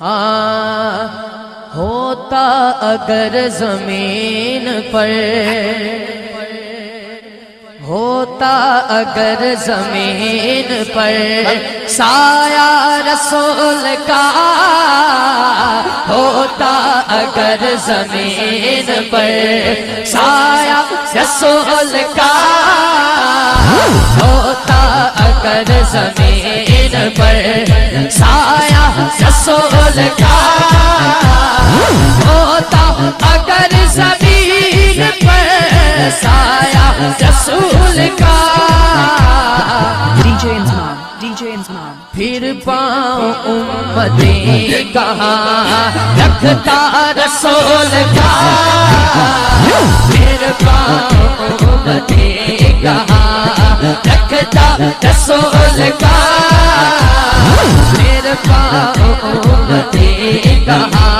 हाँ होता अगर जमीन पर, होता अगर जमीन पर साया रसूल का, होता अगर जमीन पर साया रसूल का, होता अगर जमीन पर साया रसूल का, होता अगर जमीन पर साया रसूल का। DJ Inzamam, DJ Inzamam. फिर पाँव उम्मती कहाँ रखता रसूल का, फिर पाँव उम्मती कहाँ रखता रसूल का, फिर पाँव उम्मती कहाँ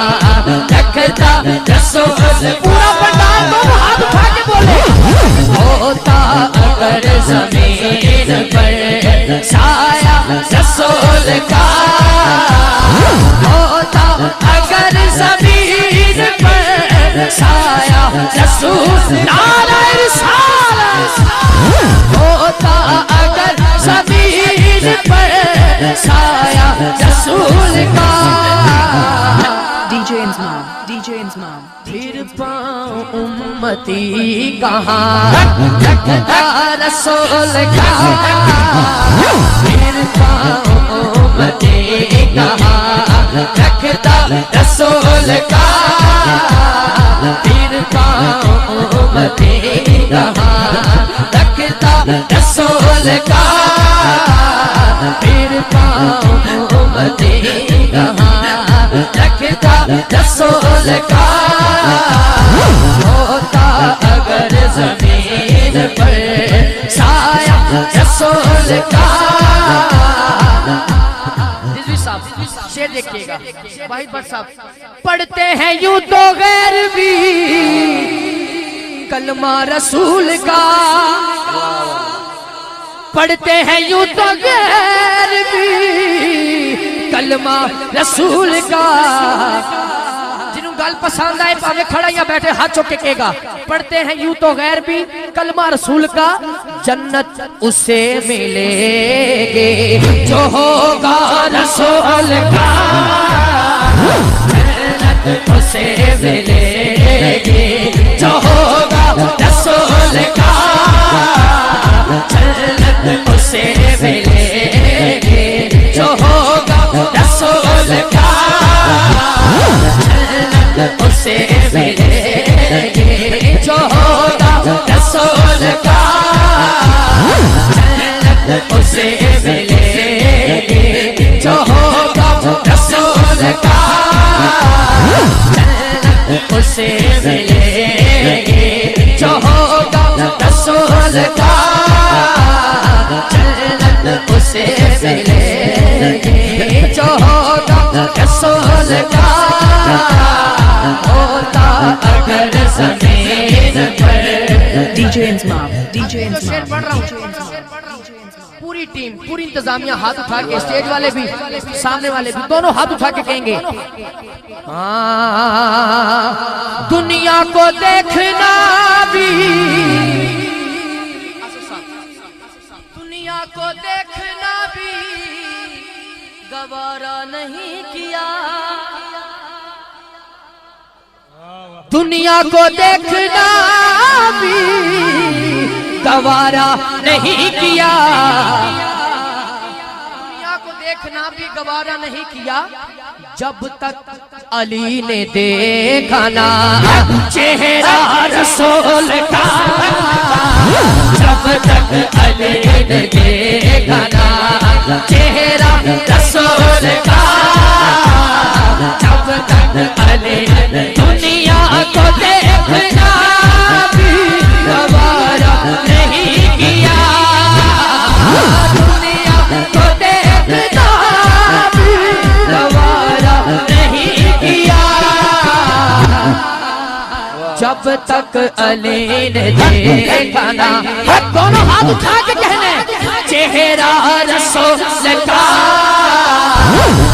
रखता रसूल। पूरा पंडाल दोनों हाथ उठा के बोले, होता अगर जमीन पर साया रसूल का, होता अगर जमीन पर साया रसूल। नारा रिसालत, होता अगर जमीन पर साया रसूल का। DJ Inzamam, DJ Inzamam. फिर पाँव उम्मती कहाँ रखता रसूल का, फिर पाँव उम्मती कहाँ रखता रसूल का, फिर पाँव उम्मती कहाँ रखता रसूल का, फिर पाँव उम्मती कहाँ रखता रसूल का। होता अगर जमीन पर साया रसूल का। रिजवी साहब शेर देखिएगा, वाहिद भट्ट साहब पढ़ते हैं यूं तो गैर भी कलमा रसूल का, पढ़ते हैं यूं तो गैर भी कलमा रसूल का। जिन्हों गल पसंद आए भावे खड़ा या बैठे हाथ चौके कहेगा, पढ़ते हैं यूं तो गैर भी कलमा रसूल का, जन्नत उसे मिलेगी जो होगा रसूल का, जन्नत उसे मिलेगी जो होगा रसूल का, जन्नत उसे मिलेगी जो होगा रसूल का, जन्नत उसे मिलेगी जो होगा रसूल का, जन्नत उसे मिलेगी जो होगा रसूल का, जन्नत उसे मिलेगी जो होगा रसूल का, जन्नत उसे मिलेगी जो होगा रसूल का। होता अगर ज़मीन पर। DJ Inzamam, DJ Inzamam. पूरी टीम, पूरी इंतजामिया हाथ उठा के, स्टेज वाले भी सामने वाले भी दोनों हाथ उठा के कहेंगे, दुनिया को देखना भी, दुनिया को देखना भी गवारा नहीं किया, दुनिया को देखना भी गवारा नहीं किया, दुनिया को देखना भी गवारा नहीं किया, जब तक अली ने देखा ना चेहरा रसूल का, जब तक अली ने देखा ना चेहरा रसूल का, जब तक अली दुनिया को देखना भी गवारा नहीं किया, दुनिया को देखना भी गवारा नहीं किया, जब तक अली ने देखा ना। दोनों हाथ उठा के कहने, चेहरा रसूल का,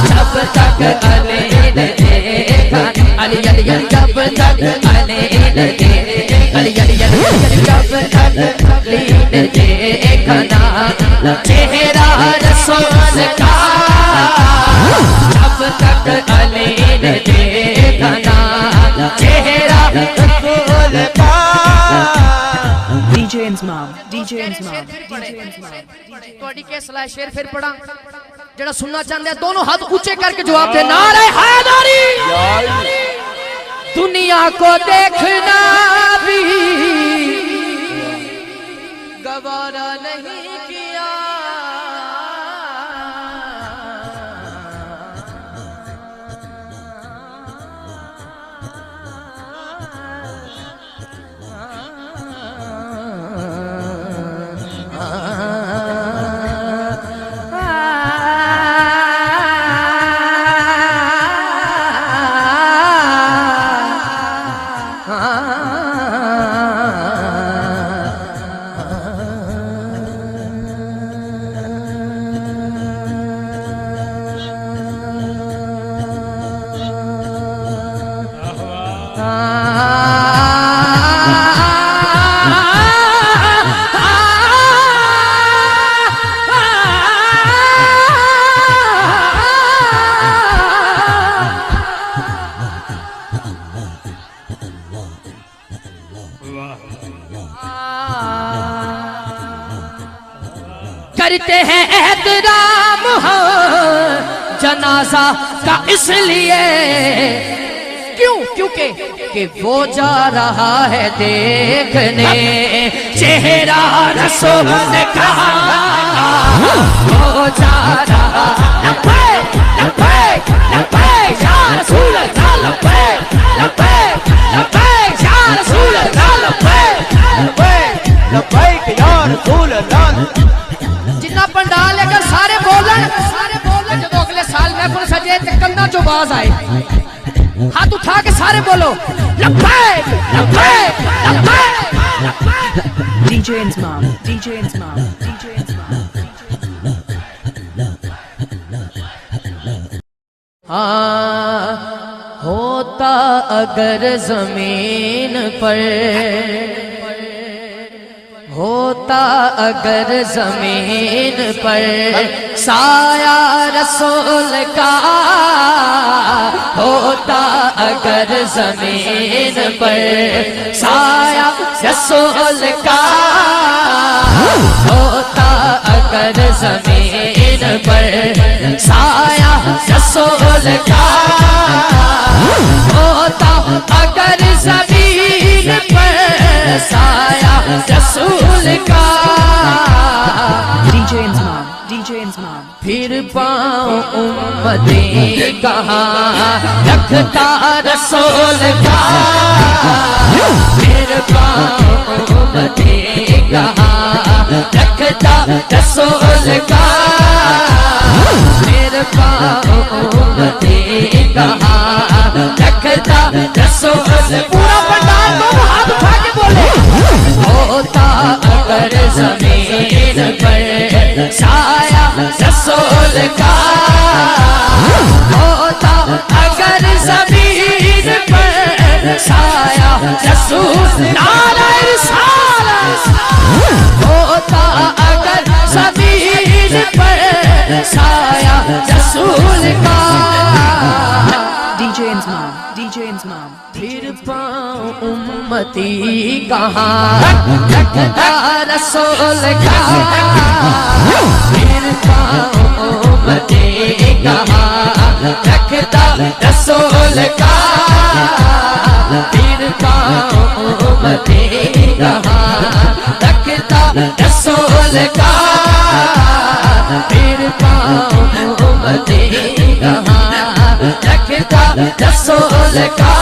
जब तक अली देखा अली अली अली जब तक अली ने देखा अली अली अली जब तक अली ने देखा ना चेहरा रसूल का जब तक अली ने देखा ना चेहरा रसूल का। DJ Insmam, DJ Insmam, DJ Insmam. ਤੁਹਾਡੀ ਕੇ ਸਲਾਹ ਸ਼ੇਰ ਫਿਰ ਪੜਾਂ ਜਿਹੜਾ ਸੁਣਨਾ ਚਾਹੁੰਦਾ ਹੈ दोनों हाथ ऊंचे करके जवाब दे नारे हैदरी दुनिया को देखना भी गवारा नहीं किया करते हैं एहतराम जनाजा का इसलिए क्यों क्योंकि कि वो जा रहा है देखने चेहरा रसूल का वो जा रहा लब्बैक लब्बैक लब्बैक या रसूल अल्लाह लब्बैक लब्बैक लब्बैक या रसूल अल्लाह लब्बैक लब्बैक लब्बैक या रसूल अल्लाह। जिन्ना पंडाल लेकर सारे बोलन जो अगले साल महफिल सजे ते कंधा चो आवाज आए हाथ उठा के सारे बोलो लब्बैक लब्बैक लब्बैक। DJ Insmam, DJ Insmam, DJ Insmam. हाँ होता अगर जमीन पर होता अगर जमीन पर साया रसूल का होता अगर जमीन पर साया रसूल का होता अगर जमीन पर साया रसूल का होता अगर जमीन पर साया रसूल का। DJ Insmam, DJ Insmam. फिर पाऊं उम्मती कहाँ रखता रसूल का फिर पाऊं उम्मती कहाँ रखता रसूल का फिर पाऊं उम्मती कहाँ रखता रसूल। पूरा पंडाल दोनों हाथ उठा के बोले होता अगर जमीन पर साया रसूल का होता अगर जमीन पर साया रसूल नारे रिसालत होता अगर जमीन पर साया रसूल का। DJ Insmam, DJ Insmam. फिर पाऊं उम्मती कहाँ रखता रसूल का फिर पाऊं उम्मती कहाँ रखता रसूल का फिर पाऊं उम्मती कहाँ रखता रसूल का फिर पाऊं उम्मती कहाँ रखता रसूल का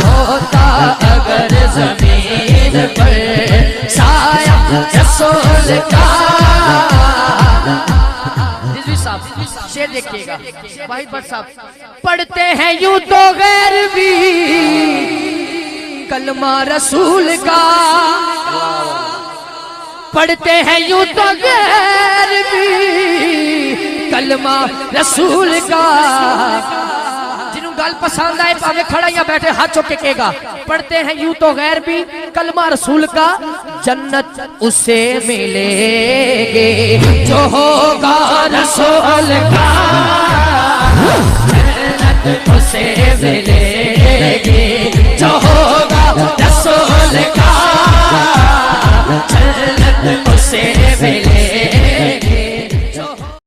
होता अगर जमीन पर साया रसूल का। शेर देखिएगा वाहिद भट्ट साहब पढ़ते हैं यूं तो गैर भी कलमा रसूल का पढ़ते हैं यूं तो गैर भी कलमा रसूल का गल पसंद आए भावे खड़ा या बैठे हाथ चुक के कहेगा पढ़ते हैं यूं तो गैर भी कलमा रसूल का जन्नत उसे मिलेगी जो होगा रसूल का जन्नत उसे मिलेगी